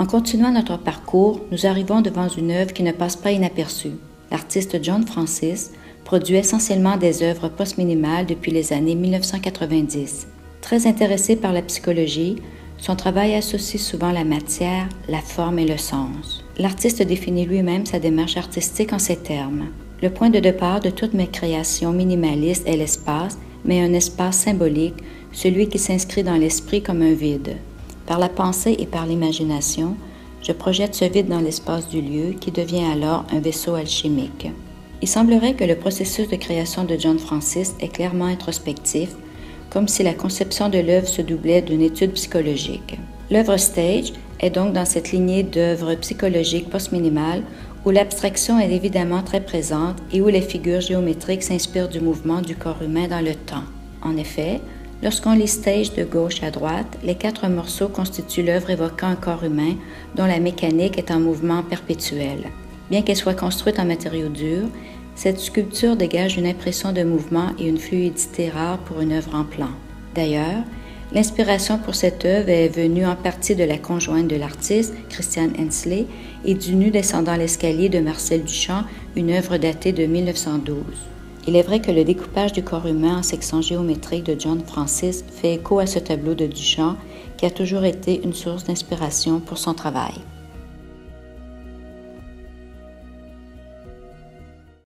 En continuant notre parcours, nous arrivons devant une œuvre qui ne passe pas inaperçue. L'artiste John Francis produit essentiellement des œuvres post-minimales depuis les années 1990. Très intéressé par la psychologie, son travail associe souvent la matière, la forme et le sens. L'artiste définit lui-même sa démarche artistique en ces termes. Le point de départ de toutes mes créations minimalistes est l'espace, mais un espace symbolique, celui qui s'inscrit dans l'esprit comme un vide. Par la pensée et par l'imagination, je projette ce vide dans l'espace du lieu qui devient alors un vaisseau alchimique. Il semblerait que le processus de création de John Francis est clairement introspectif, comme si la conception de l'œuvre se doublait d'une étude psychologique. L'œuvre Stage est donc dans cette lignée d'œuvres psychologiques post-minimales où l'abstraction est évidemment très présente et où les figures géométriques s'inspirent du mouvement du corps humain dans le temps. En effet, lorsqu'on lit Stage de gauche à droite, les 4 morceaux constituent l'œuvre évoquant un corps humain dont la mécanique est en mouvement perpétuel. Bien qu'elle soit construite en matériaux durs, cette sculpture dégage une impression de mouvement et une fluidité rare pour une œuvre en plan. D'ailleurs, l'inspiration pour cette œuvre est venue en partie de la conjointe de l'artiste, Christiane Hensley, et du nu descendant l'escalier de Marcel Duchamp, une œuvre datée de 1912. Il est vrai que le découpage du corps humain en sections géométriques de John Francis fait écho à ce tableau de Duchamp qui a toujours été une source d'inspiration pour son travail.